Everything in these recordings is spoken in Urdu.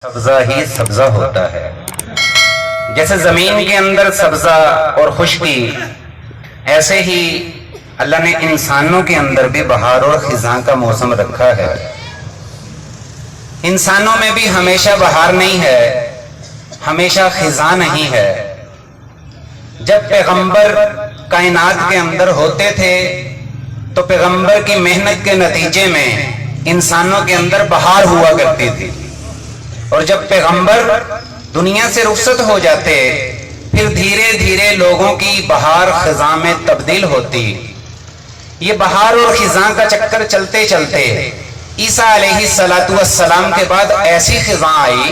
سبزہ ہی سبزہ ہوتا ہے. جیسے زمین کے اندر سبزہ اور خشکی، ایسے ہی اللہ نے انسانوں کے اندر بھی بہار اور خزاں کا موسم رکھا ہے. انسانوں میں بھی ہمیشہ بہار نہیں ہے، ہمیشہ خزاں نہیں ہے. جب پیغمبر کائنات کے اندر ہوتے تھے تو پیغمبر کی محنت کے نتیجے میں انسانوں کے اندر بہار ہوا کرتی تھی، اور جب پیغمبر دنیا سے رخصت ہو جاتے پھر دھیرے دھیرے لوگوں کی بہار خزاں میں تبدیل ہوتی. یہ بہار اور خزاں کا چکر چلتے چلتے عیسیٰ علیہ السلام کے بعد ایسی خزاں آئی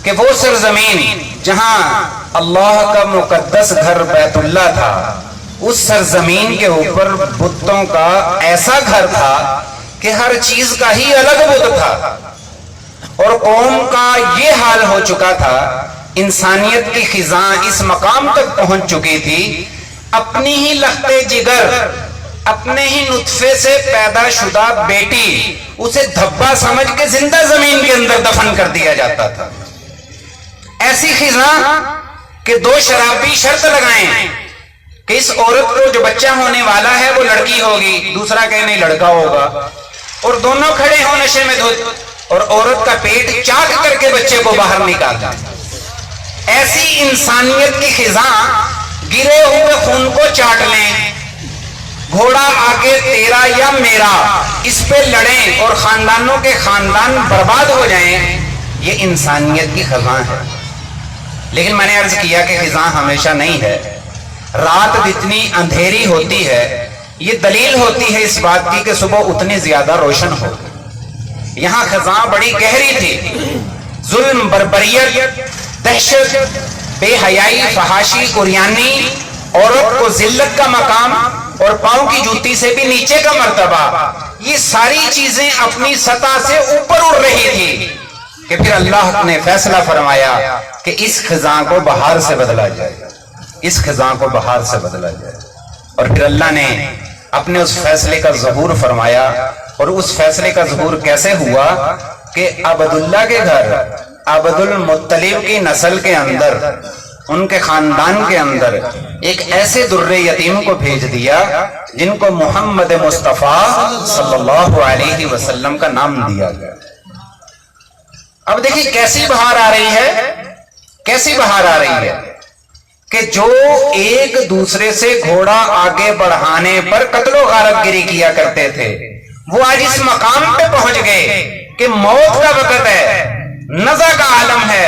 کہ وہ سرزمین جہاں اللہ کا مقدس گھر بیت اللہ تھا، اس سرزمین کے اوپر بتوں کا ایسا گھر تھا کہ ہر چیز کا ہی الگ بت تھا. اور قوم کا یہ حال ہو چکا تھا، انسانیت کی خزاں اس مقام تک پہنچ چکی تھی، اپنی ہی لختے جگر، اپنے ہی نطفے سے پیدا شدہ بیٹی اسے دھبا سمجھ کے زندہ زمین کے اندر دفن کر دیا جاتا تھا. ایسی خزاں کہ دو شرابی شرط لگائیں کہ اس عورت کو جو بچہ ہونے والا ہے وہ لڑکی ہوگی، دوسرا کہ نہیں لڑکا ہوگا، اور دونوں کھڑے ہوں نشے میں دھت، اور عورت کا پیٹ چاک کر کے بچے کو باہر نکالتا. ایسی انسانیت کی خزاں گرے ہوئے خون کو چاٹ لیں، گھوڑا آگے تیرا یا میرا، اس پہ لڑیں اور خاندانوں کے خاندان برباد ہو جائیں. یہ انسانیت کی خزاں ہے. لیکن میں نے عرض کیا کہ خزاں ہمیشہ نہیں ہے. رات جتنی اندھیری ہوتی ہے یہ دلیل ہوتی ہے اس بات کی کہ صبح اتنی زیادہ روشن ہو. یہاں خزاں بڑی گہری تھی. ظلم، بربریت، دہشت، بے حیائی، فحاشی، عریانی، عورت کو ذلت کا مقام اور پاؤں کی جوتی سے بھی نیچے کا مرتبہ، یہ ساری چیزیں اپنی سطح سے اوپر اڑ رہی تھی کہ پھر اللہ نے فیصلہ فرمایا کہ اس خزاں کو بہار سے بدلا جائے، اس خزاں کو بہار سے بدلا جائے. اور پھر اللہ نے اپنے اس فیصلے کا ظہور فرمایا. اور اس فیصلے کا ظہور کیسے ہوا کہ عبداللہ کے گھر، عبد المطلب کی نسل کے اندر، ان کے خاندان کے اندر ایک ایسے در یتیم کو بھیج دیا جن کو محمد مصطفیٰ صلی اللہ علیہ وسلم کا نام دیا گیا. اب دیکھیں کیسی بہار آ رہی ہے، کیسی بہار آ رہی ہے کہ جو ایک دوسرے سے گھوڑا آگے بڑھانے پر قتل و غارت گری کیا کرتے تھے وہ آج اس مقام پہ پہنچ گئے کہ موت کا وقت ہے، نزع کا عالم ہے،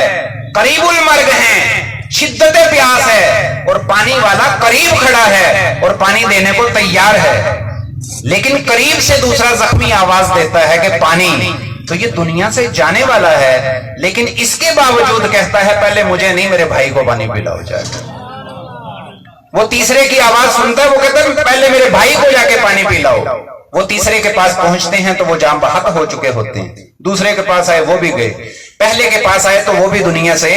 قریب المرگ ہیں، شدت پیاس ہے، اور پانی والا قریب کھڑا ہے اور پانی دینے کو تیار ہے. لیکن قریب سے دوسرا زخمی آواز دیتا ہے کہ پانی، تو یہ دنیا سے جانے والا ہے لیکن اس کے باوجود کہتا ہے پہلے مجھے نہیں میرے بھائی کو پانی پلاؤ جائے. وہ تیسرے کی آواز سنتا ہے، وہ کہتا ہے پہلے میرے بھائی کو جا کے پانی پلاؤ. وہ تیسرے کے پاس پہنچتے ہیں تو وہ جاں بحق ہو چکے ہوتے ہیں. دوسرے کے پاس آئے وہ بھی گئے، پہلے کے پاس آئے تو وہ بھی دنیا سے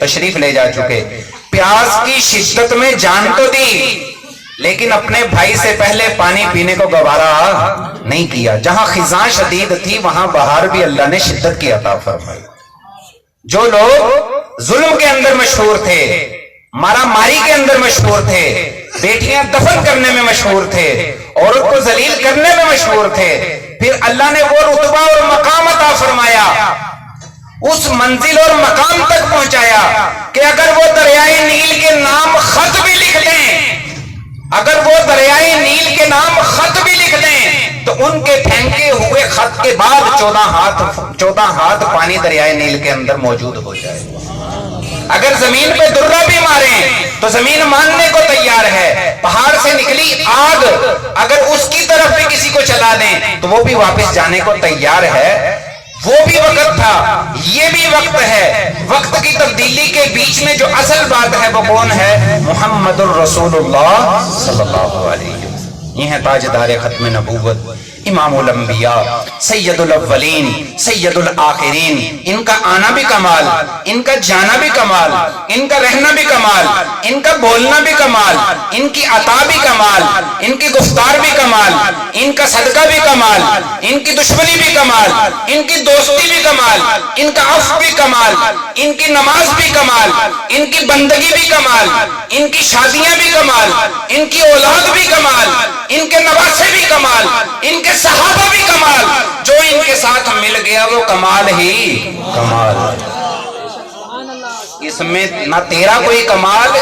تشریف لے جا چکے. پیاس کی شدت میں جان تو دی لیکن اپنے بھائی سے پہلے پانی پینے کو گوارا نہیں کیا. جہاں خزاں شدید تھی وہاں بہار بھی اللہ نے شدت کی عطا فرمائی. جو لوگ ظلم کے اندر مشہور تھے، مارا ماری کے اندر مشہور تھے، بیٹیاں دفن کرنے میں مشہور تھے، عورت کو ذلیل کرنے میں مشہور تھے، پھر اللہ نے وہ رتبہ اور مقام عطا فرمایا، اس منزل اور مقام تک پہنچایا کہ اگر وہ دریائے نیل کے نام خط بھی لکھ دیں، اگر وہ دریائے نیل کے نام خط بھی لکھ دیں تو ان کے پھینکے ہوئے خط کے بعد 14 ہاتھ پانی دریائے نیل کے اندر موجود ہو جائے. اگر زمین پہ درہ بھی ماریں تو زمین ماننے کو تیار ہے. پہاڑ سے نکلی آگ اگر اس کی طرف بھی کسی کو چلا دیں تو وہ بھی واپس جانے کو تیار ہے. وہ بھی وقت تھا، یہ بھی وقت ہے. وقت کی تبدیلی کے بیچ میں جو اصل بات ہے وہ کون ہے؟ محمد الرسول اللہ صلی اللہ علیہ وسلم. یہ ہے تاجدار ختم نبوت، امام الانبیاء، سید الاولین، سید الآخرین، ان کا آنا بھی کمال، ان کا جانا بھی کمال، ان کا رہنا بھی کمال، ان کا بولنا بھی کمال، ان کی عطا بھی کمال، ان کی گفتار بھی کمال، ان کا صدقہ بھی کمال، ان کی دشمنی بھی کمال، ان کی دوستی بھی کمال، ان کا عفو بھی کمال، ان کی نماز بھی کمال، ان کی بندگی بھی کمال، ان کی شادیاں بھی کمال، ان کی اولاد بھی کمال، ان کے نواسے بھی کمال، ان کے صحابہ بھی کمال، جو ان کے ساتھ مل گیا وہ کمال ہی کمال۔ اس میں نہ تیرا کوئی کمال،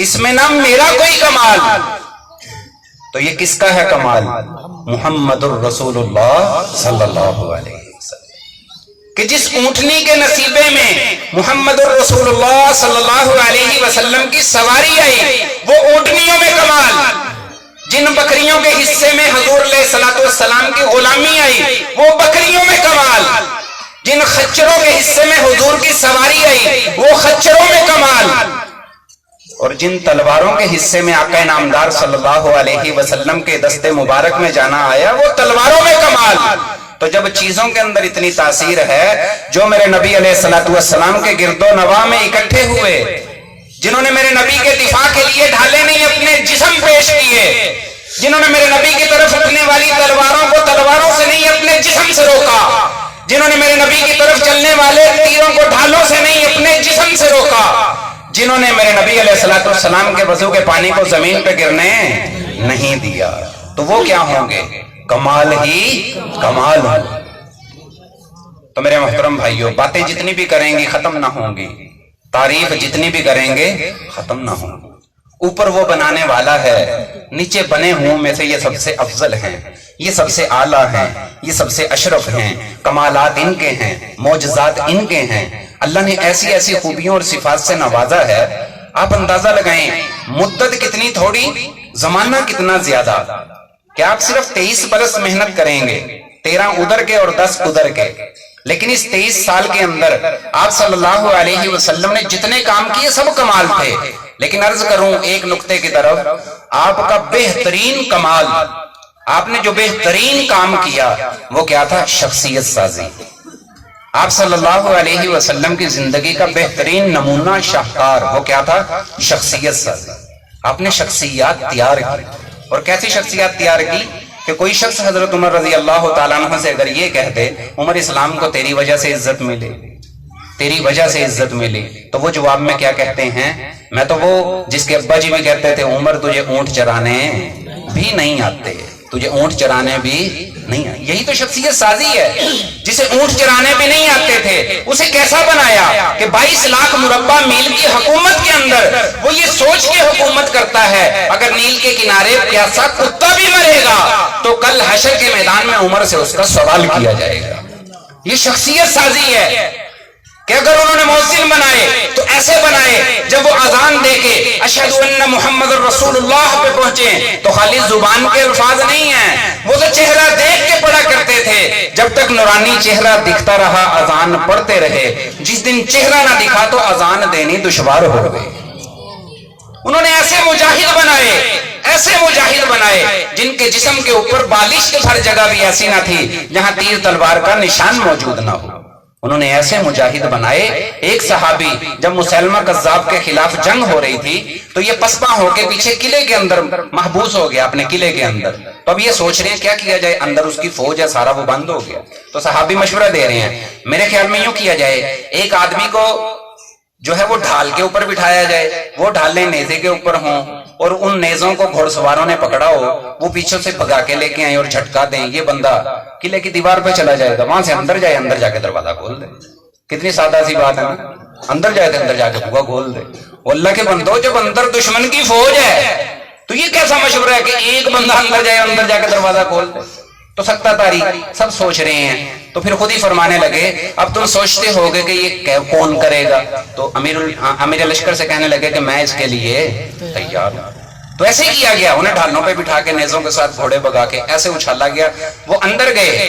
اس میں نہ میرا کوئی کمال، تو یہ کس کا ہے کمال؟ محمد الرسول اللہ صلی اللہ علیہ وسلم، کہ جس اونٹنی کے نصیبے میں محمد الرسول اللہ صلی اللہ علیہ وسلم کی سواری آئی، وہ اونٹنیوں میں کمال، جن بکریوں کے حصے میں حضور علیہ السلام کی غلامی آئی، وہ بکریوں میں کمال، جن خچروں کے حصے میں حضور کی سواری آئی، وہ خچروں میں کمال، اور جن تلواروں کے حصے میں آقا نامدار صلی اللہ علیہ وسلم کے دست مبارک میں جانا آیا، وہ تلواروں میں کمال۔ تو جب چیزوں کے اندر اتنی تاثیر ہے، جو میرے نبی علیہ السلام کے گرد و نواح میں اکٹھے ہوئے، جنہوں نے میرے نبی کے دفاع کے لیے ڈھالے نہیں اپنے جسم پیش کیے، جنہوں نے میرے نبی کی طرف اٹھنے والی تلواروں کو تلواروں سے نہیں اپنے جسم سے روکا، جنہوں نے میرے نبی کی طرف چلنے والے تیروں کو ڈھالوں سے نہیں اپنے جسم سے روکا، جنہوں نے میرے نبی علیہ السلام کے وضو کے پانی کو زمین پہ گرنے نہیں دیا، تو وہ کیا ہوں گے؟ کمال ہی کمال۔ تو میرے محترم بھائیوں، باتیں جتنی بھی کریں گی ختم نہ ہوں گی، تعریف جتنی بھی کریں گے ختم نہ ہوں گی۔ اوپر وہ بنانے والا ہے، نیچے بنے ہوں میں سے یہ سب سے افضل ہیں، یہ سب سے اعلیٰ ہیں، یہ سب سے اشرف ہیں، کمالات ان کے ہیں، معجزات ان کے ہیں، اللہ نے ایسی ایسی خوبیوں اور صفات سے نوازا ہے۔ آپ اندازہ لگائیں، مدت کتنی تھوڑی، زمانہ کتنا زیادہ، کہ آپ صرف 23 برس محنت کریں گے، 13 ادھر کے اور 10 ادھر کے، لیکن اس 23 سال کے اندر آپ صلی اللہ علیہ وسلم نے جتنے کام کیے سب کمال تھے، لیکن عرض کروں ایک نقطے کی طرف، آپ کا بہترین کمال، آپ نے جو بہترین کام کیا وہ کیا تھا؟ شخصیت سازی۔ آپ صلی اللہ علیہ وسلم کی زندگی کا بہترین نمونہ شاہکار وہ کیا تھا؟ شخصیت سازی۔ آپ نے شخصیات تیار کی، اور کیسی شخصیات تیار کی کہ کوئی شخص حضرت عمر رضی اللہ تعالیٰ عنہ سے اگر یہ کہہ دے عمر اسلام کو تیری وجہ سے عزت ملے، تیری وجہ سے عزت ملی، تو وہ جواب میں کیا کہتے ہیں؟ میں تو وہ جس کے ابا جی بھی کہتے تھے عمر تجھے اونٹ چرانے بھی نہیں آتے، تجھے اونٹ چرانے بھی نہیں آتے۔ یہی تو شخصیت سازی ہے، جسے اونٹ چرانے بھی نہیں آتے تھے اسے کیسا بنایا کہ 22 لاکھ مربع میل کی حکومت کے اندر وہ یہ سوچ کے حکومت کرتا ہے اگر نیل کے کنارے پیاسا کتا بھی مرے گا تو کل حشر کے میدان میں عمر سے اس کا سوال کیا جائے گا۔ یہ شخصیت سازی ہے کہ اگر انہوں نے مؤذن بنائے تو ایسے بنائے جب وہ اذان دے کے اشہد ان محمد الرسول اللہ پہ پہنچے تو خالی زبان کے الفاظ نہیں ہیں، وہ تو چہرہ دیکھ کے پڑھا کرتے تھے، جب تک نورانی چہرہ دکھتا رہا اذان پڑھتے رہے، جس دن چہرہ نہ دکھا تو اذان دینی دشوار ہو گئی۔ انہوں نے ایسے مجاہد بنائے، ایسے مجاہد بنائے جن کے جسم کے اوپر بالش ہر جگہ بھی ایسی نہ تھی جہاں تیر تلوار کا نشان موجود نہ ہو۔ انہوں نے ایسے مجاہد بنائے، ایک صحابی جب مسلمہ کذاب کے خلاف جنگ ہو رہی تھی تو یہ پسپا ہو کے پیچھے قلعے کے اندر محبوس ہو گیا، اپنے قلعے کے اندر، تو اب یہ سوچ رہے ہیں کیا کیا جائے، اندر اس کی فوج ہے سارا وہ بند ہو گیا، تو صحابی مشورہ دے رہے ہیں میرے خیال میں یوں کیا جائے، ایک آدمی کو جو ہے وہ ڈھال کے اوپر بٹھایا جائے، وہ ڈھالیں نیزے کے اوپر ہوں اور ان نیزوں کو گھوڑ سواروں نے پکڑا ہو، وہ پیچھے سے بھگا کے لے کے آئیں اور جھٹکا دیں، یہ بندہ قلعے کی دیوار پہ چلا جائے گا، وہاں سے اندر جائے، اندر جا کے دروازہ کھول دے۔ کتنی سادہ سی بات ہے نا، اندر جائے تو اندر جا کے بھگا کھول دے۔ اللہ کے بندو، جب اندر دشمن کی فوج ہے تو یہ کیسا مشورہ ہے کہ ایک بندہ اندر جائے اندر جا کے دروازہ کھول دے؟ تو سکتا تاریخ سب سوچ رہے ہیں، تو پھر خود ہی فرمانے لگے اب تم سوچتے ہوگے کہ یہ کون کرے گا، تو امیر لشکر سے کہنے لگے کہ میں اس کے لیے تیار ہوں۔ تو ایسے ہی کیا گیا، انہیں ڈھالوں پہ بٹھا کے نیزوں کے ساتھ گھوڑے بگا کے ایسے اچھالا گیا، وہ اندر گئے،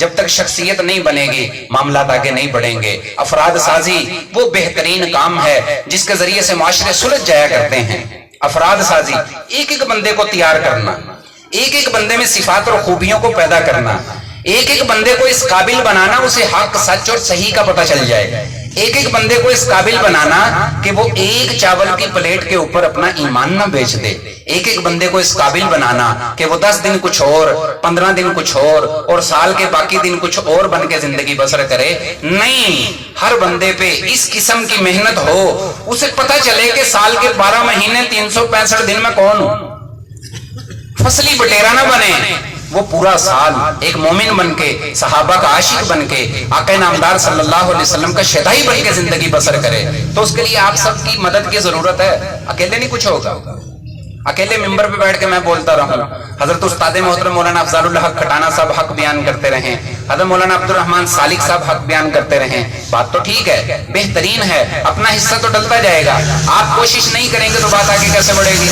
جب تک شخصیت نہیں بنے گی معاملات آگے نہیں بڑھیں گے۔ افراد سازی وہ بہترین کام ہے جس کے ذریعے سے معاشرے سلجھ جایا کرتے ہیں۔ افراد سازی، ایک ایک بندے کو تیار کرنا، ایک ایک بندے میں صفات اور خوبیوں کو پیدا کرنا، ایک ایک بندے کو اس قابل بنانا اسے حق سچ اور صحیح کا پتہ چل جائے، ایک ایک بندے کو اس قابل بنانا کہ وہ ایک چاول کی پلیٹ کے اوپر اپنا ایمان نہ بیچ دے، ایک ایک بندے کو اس قابل بنانا کہ وہ 10 دن کچھ اور، 15 دن کچھ اور سال کے باقی دن کچھ اور بن کے زندگی بسر کرے۔ نہیں، ہر بندے پہ اس قسم کی محنت ہو، اسے پتہ چلے کہ سال کے 12 مہینے 365 دن میں کون ہوں، فصلی بٹیرا نہ بنے، وہ پورا سال ایک مومن بن کے، صحابہ کا عاشق بن کے، آقا نامدار صلی اللہ علیہ وسلم کا شیدائی بن کے زندگی بسر کرے۔ تو اس کے لیے آپ سب کی مدد کی ضرورت ہے، اکیلے نہیں کچھ ہوگا۔ اکیلے ممبر پہ بیٹھ کے میں بولتا رہوں، حضرت استاد محترم مولانا افضال اللہ حق کھٹانا صاحب حق بیان کرتے رہیں، حضرت مولانا عبد الرحمن سالک صاحب حق بیان کرتے رہیں، بات تو ٹھیک ہے، بہترین ہے، اپنا حصہ تو ڈلتا جائے گا۔ آپ کوشش نہیں کریں گے تو بات آگے کیسے بڑھے گی؟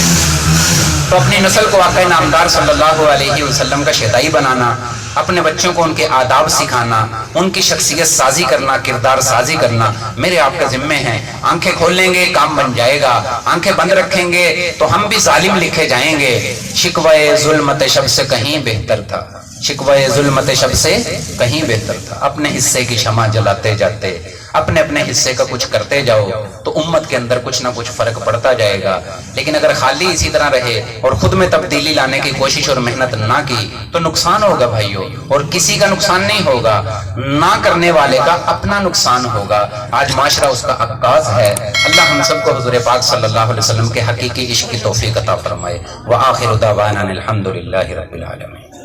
تو اپنی نسل کو آقا نامدار صلی اللہ علیہ وسلم کا شیدائی بنانا، اپنے بچوں کو ان کے آداب سکھانا، ان کی شخصیت سازی کرنا، کردار سازی کرنا میرے آپ کا ذمہ ہے۔ آنکھیں کھول لیں گے کام بن جائے گا، آنکھیں بند رکھیں گے تو ہم بھی ظالم لکھے جائیں گے۔ شکوہ ظلمت شب سے کہیں بہتر تھا، شکوہ ظلمت شب سے کہیں بہتر تھا۔ اپنے حصے کی شمع جلاتے جاتے، اپنے اپنے حصے کا کچھ کرتے جاؤ تو امت کے اندر کچھ نہ کچھ فرق پڑتا جائے گا۔ لیکن اگر خالی اسی طرح رہے اور خود میں تبدیلی لانے کی کوشش اور محنت نہ کی تو نقصان ہوگا بھائیو، اور کسی کا نقصان نہیں ہوگا، نہ کرنے والے کا اپنا نقصان ہوگا۔ آج معاشرہ اس کا عکاس ہے۔ اللہ ہم سب کو حضور پاک صلی اللہ علیہ وسلم کے حقیقی عشق کی توفیق عطا فرمائے۔ وآخر دعوانا الحمدللہ رب العالمین۔